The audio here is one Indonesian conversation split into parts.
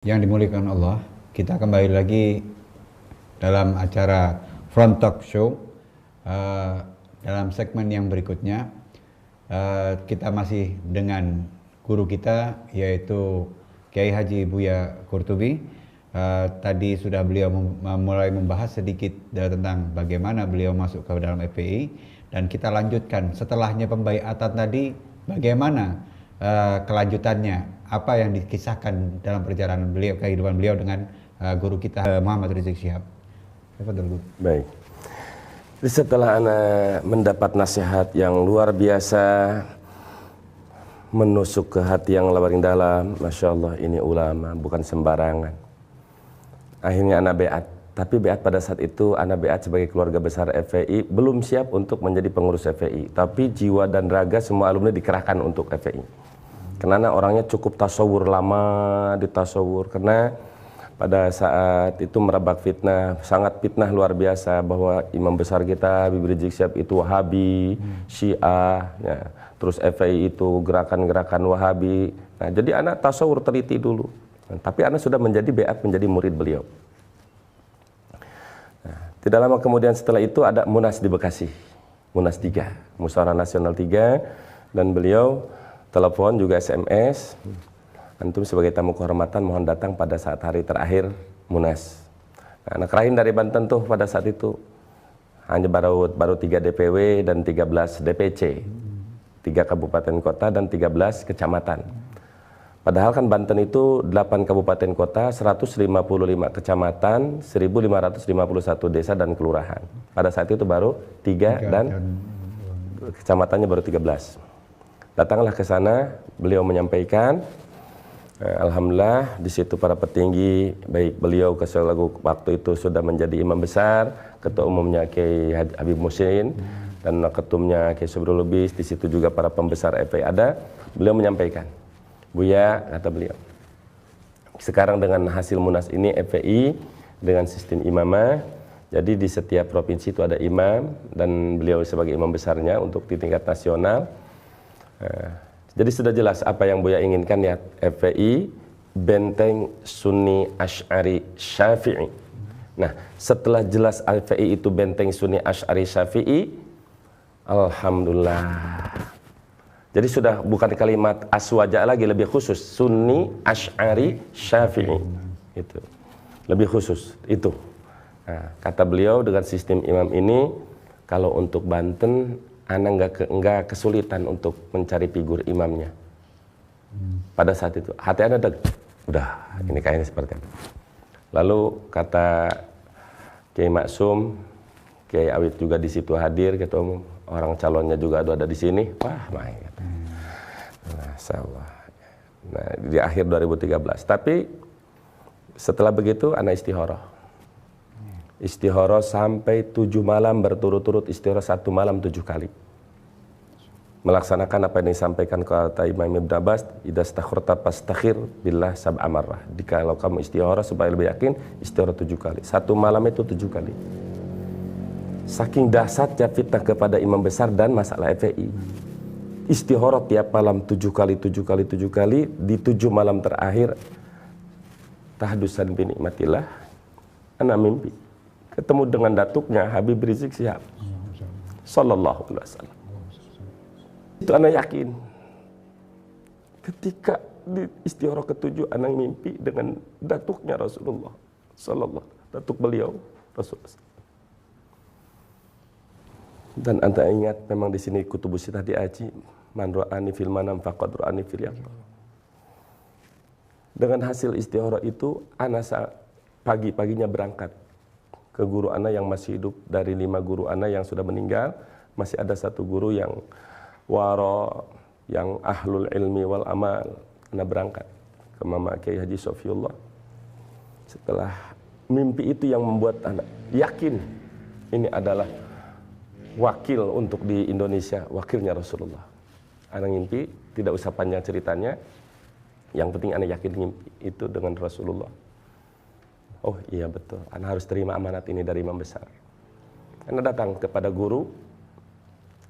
Yang dimuliakan Allah, kita kembali lagi dalam acara Front Talk Show. Dalam segmen yang berikutnya, kita masih dengan guru kita, yaitu Kiai Haji Buya Qurtubi. Tadi sudah beliau mulai membahas sedikit tentang bagaimana beliau masuk ke dalam FPI, dan kita lanjutkan setelahnya pembaiatan tadi, bagaimana kelanjutannya, apa yang dikisahkan dalam perjalanan beliau, kehidupan beliau dengan guru kita Muhammad Rizik Syihab. Baik. Jadi setelah Ana mendapat nasihat yang luar biasa, menusuk ke hati yang paling dalam, Masya Allah, ini ulama bukan sembarangan. Akhirnya Ana beat, tapi beat pada saat itu Ana beat sebagai keluarga besar FPI, belum siap untuk menjadi pengurus FPI, tapi jiwa dan raga semua alumni dikerahkan untuk FPI. Karena orangnya cukup tasawur, lama ditasawur, karena pada saat itu merebak fitnah, sangat fitnah luar biasa bahwa imam besar kita Habib Rizik Syihab itu Wahabi, Syiah, ya. Terus FPI itu gerakan-gerakan Wahabi. Nah, jadi anak tasawur teliti dulu. Nah, tapi anak sudah menjadi beat, menjadi murid beliau. Nah, tidak lama kemudian setelah itu ada Munas di Bekasi, Munas 3, Musyawarah Nasional 3, dan beliau telepon juga SMS, antum sebagai tamu kehormatan mohon datang pada saat hari terakhir Munas. Nah, anak lain dari Banten tuh pada saat itu hanya baru 3 DPW dan 13 DPC, 3 kabupaten kota dan 13 kecamatan. Padahal kan Banten itu 8 kabupaten kota, 155 kecamatan, 1551 desa dan kelurahan. Pada saat itu baru 3 dan kecamatannya baru 13. Datanglah ke sana, beliau menyampaikan, alhamdulillah di situ para petinggi, baik beliau waktu itu sudah menjadi imam besar, ketua umumnya Kiai Habib Muhsin, dan ketumnya Kiai Sobrul Lubis, di situ juga para pembesar FPI ada. Beliau menyampaikan, Buya, kata beliau, sekarang dengan hasil Munas ini FPI dengan sistem imamah, jadi di setiap provinsi itu ada imam, dan beliau sebagai imam besarnya untuk di tingkat nasional. Jadi sudah jelas apa yang Buya inginkan ya, FPI benteng Sunni Asy'ari Syafi'i. Nah, setelah jelas FPI itu benteng Sunni Asy'ari Syafi'i, alhamdulillah. Jadi sudah bukan kalimat aswaja lagi, lebih khusus Sunni Asy'ari Syafi'i. Itu lebih khusus itu. Nah, kata beliau dengan sistem imam ini, kalau untuk Banten anak enggak kesulitan untuk mencari figur imamnya. Pada saat itu hati anak udah ini kayaknya seperti itu. Lalu kata Kiai Maksum, Kiai Awid juga di situ hadir, ketua umum, orang calonnya juga ada di sini. Wah, main kata. Masya Allah. Nah, di akhir 2013. Tapi setelah begitu anak istikharah sampai 7 malam berturut-turut, istikharah 1 malam 7 kali. Melaksanakan apa yang disampaikan kata Imam Ibn Abbas, idza stakharta fastakhir billah sab'a marrah. Kalau kamu istikharah supaya lebih yakin, istikharah 7 kali. 1 malam itu 7 kali. Saking dahsyatnya fitnah kepada imam besar dan masalah FPI. Istikharah tiap malam 7 kali, 7 kali, 7 kali, di 7 malam terakhir tahdusan bi nikmatillah, ana mimpi ketemu dengan datuknya Habib Rizik Syihab sallallahu alaihi wasallam. Itu anak yakin ketika di istikharah ke-7 anak mimpi dengan datuknya Rasulullah sallallahu, datuk beliau Rasulullah. Dan anda ingat memang di sini kutubus kita diaji, man ra'ani fil manam faqad ra'ani fil yaqظah. Dengan hasil istikharah itu anak pagi-paginya berangkat ke guru ana yang masih hidup. Dari 5 guru ana yang sudah meninggal, masih ada 1 guru yang wara, yang ahlul ilmi wal amal. Ana berangkat ke Mama Kiai Haji Sofiullah. Setelah mimpi itu yang membuat anak yakin ini adalah wakil untuk di Indonesia, wakilnya Rasulullah. Anak mimpi, tidak usah panjang ceritanya, yang penting anak yakin mimpi itu dengan Rasulullah. Oh iya betul, anak harus terima amanat ini dari imam besar. Anak datang kepada guru,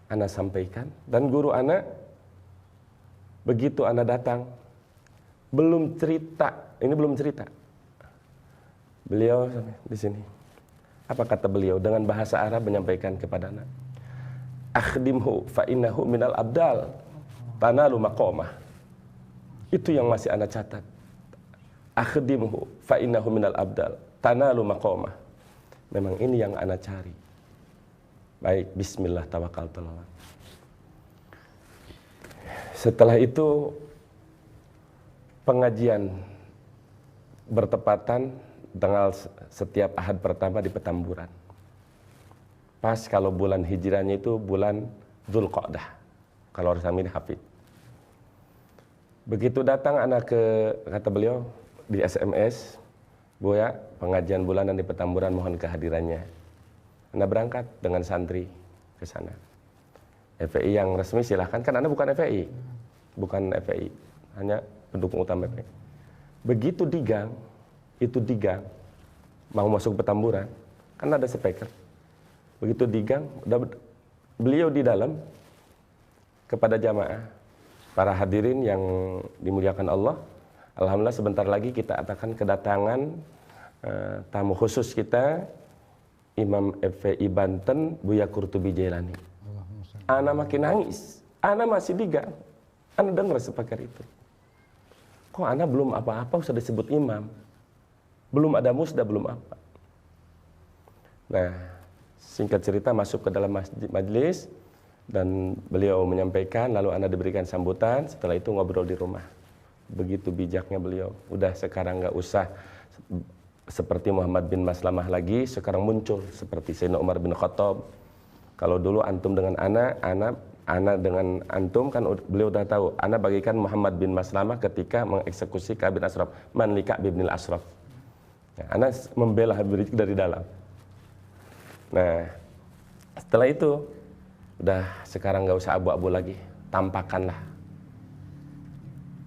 anak sampaikan, dan guru anak begitu anak datang belum cerita ini belum cerita. Beliau di sini. Apa kata beliau dengan bahasa Arab menyampaikan kepada anak? Akhdimhu fa innahu minal abdal tanalu maqamah. Itu yang masih anak catat. Akhdimhu fa innahu minal abdal tanalu maqamah. Memang ini yang anak cari. Baik, bismillah tawakkaltu alallah. Setelah itu pengajian bertepatan tanggal setiap Ahad pertama di Petamburan. Pas kalau bulan hijrahnya itu bulan Dzulqa'dah. Kalau orang kami hafid. Begitu datang anak kata beliau di SMS, Buya, pengajian bulanan di Petamburan mohon kehadirannya. Anak berangkat dengan santri ke sana. FPI yang resmi silahkan, kan Anda bukan FPI. Bukan FPI, hanya pendukung utama FPI. Begitu digang, mau masuk Petamburan, kan ada speaker. Begitu digang, beliau di dalam kepada jamaah, para hadirin yang dimuliakan Allah. Alhamdulillah sebentar lagi kita akan kedatangan tamu khusus kita, Imam FPI Banten, Buya Qurtubi Jailani. Ana makin nangis, ana masih digang, ana dengar speaker itu. Kok ana belum apa-apa sudah disebut imam? Belum ada musda, belum apa. Nah, singkat cerita masuk ke dalam majelis dan beliau menyampaikan, lalu anda diberikan sambutan. Setelah itu ngobrol di rumah. Begitu bijaknya beliau. Udah sekarang nggak usah seperti Muhammad bin Maslamah lagi, sekarang muncul seperti Sayyidina Umar bin Khattab. Kalau dulu antum dengan anak dengan antum kan beliau udah tahu. Anak bagikan Muhammad bin Maslamah ketika mengeksekusi Ka'ab bin Ashraf, man li Ka'ab bin Ashraf. Anak membela Habib Rizik dari dalam. Nah, setelah itu udah sekarang nggak usah abu-abu lagi, tampakkanlah.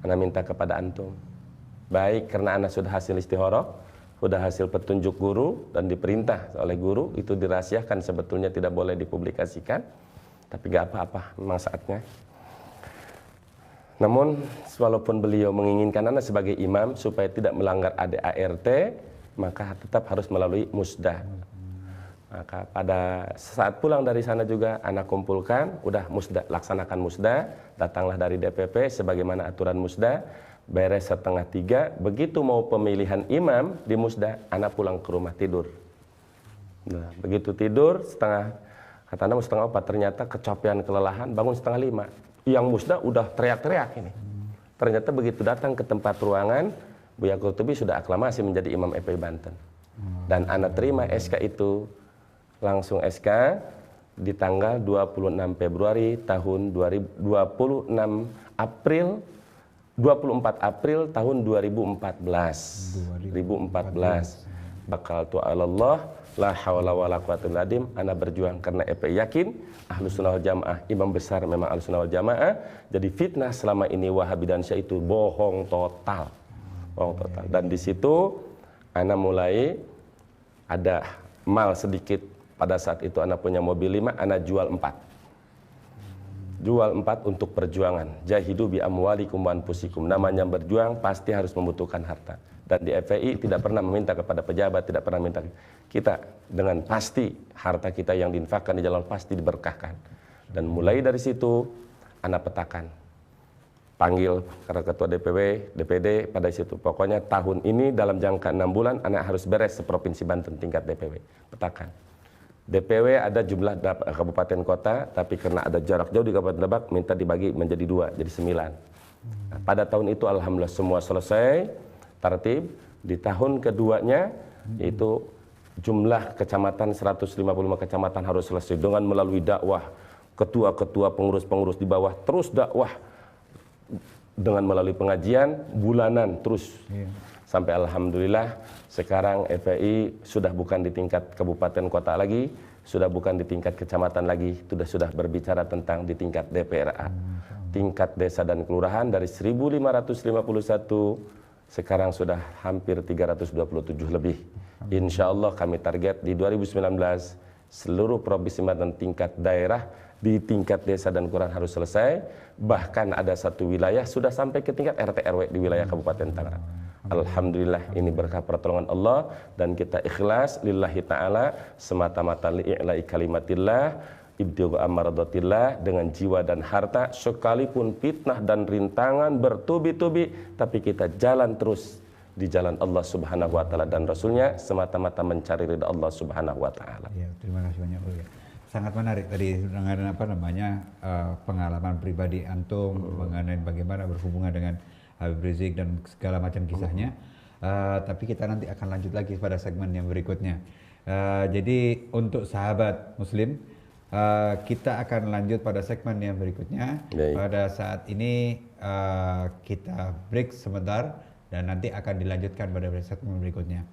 Anak minta kepada antum, baik karena anak sudah hasil istikharah, sudah hasil petunjuk guru dan diperintah oleh guru, itu dirahasiakan, sebetulnya tidak boleh dipublikasikan, tapi nggak apa-apa, memang saatnya. Namun walaupun beliau menginginkan anak sebagai imam supaya tidak melanggar ADART, maka tetap harus melalui musda. Maka pada saat pulang dari sana juga anak kumpulkan, udah musda, laksanakan musda, datanglah dari DPP sebagaimana aturan musda, beres 2:30, begitu mau pemilihan imam di musda, anak pulang ke rumah tidur. Nah, begitu tidur kata anak 4:30, ternyata kecapean kelelahan, bangun 4:30. Yang musda udah teriak-teriak ini. Ternyata begitu datang ke tempat ruangan, Buya Qurtubi sudah aklamasi menjadi Imam FPI Banten. Dan anak terima SK itu, langsung SK di tanggal 26 Februari tahun 24 April tahun 2014. Bakal tu'alallah, la hawla wa la quwwata illa billah. Ana berjuang karena FPI yakin Ahlus Sunnah wal Jamaah, imam besar memang Ahlus Sunnah wal Jamaah. Jadi fitnah selama ini Wahabi dan Syiah itu bohong total. Dan di situ ana mulai ada mal sedikit. Pada saat itu ana punya mobil 5, ana jual 4. Jual 4 untuk perjuangan. Jahidu bi amwalikum wa anfusikum. Namanya berjuang pasti harus membutuhkan harta. Dan di FPI tidak pernah meminta kepada pejabat, tidak pernah minta kita, dengan pasti harta kita yang diinfakkan di jalan pasti diberkahkan. Dan mulai dari situ ana petakan. Panggil karena ketua DPD pada situ. Pokoknya tahun ini dalam jangka 6 bulan anak harus beres seprovinsi Banten tingkat DPW. Petakan. DPW ada jumlah kabupaten kota, tapi karena ada jarak jauh di Kabupaten Lebak, minta dibagi menjadi 2, jadi 9. Nah, pada tahun itu alhamdulillah semua selesai, tertib. Di tahun keduanya, yaitu jumlah kecamatan 155 kecamatan harus selesai dengan melalui dakwah ketua-ketua pengurus-pengurus di bawah, terus dakwah dengan melalui pengajian bulanan terus. Sampai alhamdulillah sekarang FPI sudah bukan di tingkat kabupaten kota lagi, sudah bukan di tingkat kecamatan lagi, sudah berbicara tentang di tingkat DPRA. Tingkat desa dan kelurahan dari 1551 sekarang sudah hampir 327 lebih. Insya Allah kami target di 2019 seluruh provinsi dan tingkat daerah di tingkat desa dan kelurahan harus selesai. Bahkan ada satu wilayah sudah sampai ke tingkat RT RW di wilayah Kabupaten Tangerang. Alhamdulillah ini berkah pertolongan Allah dan kita ikhlas lillahi ta'ala semata-mata li'i'la'i kalimatillah ibtigha amradatillah dengan jiwa dan harta, sekalipun fitnah dan rintangan bertubi-tubi tapi kita jalan terus di jalan Allah Subhanahu wa taala dan Rasulnya semata-mata mencari ridha Allah Subhanahu wa taala. Ya, terima kasih banyak Buya. Sangat menarik tadi dengan pengalaman pribadi antum mengenai bagaimana berhubungan dengan Habib Rizik dan segala macam kisahnya. Tapi kita nanti akan lanjut lagi pada segmen yang berikutnya. Jadi untuk sahabat Muslim, kita akan lanjut pada segmen yang berikutnya. Baik. Pada saat ini kita break sebentar dan nanti akan dilanjutkan pada segmen berikutnya.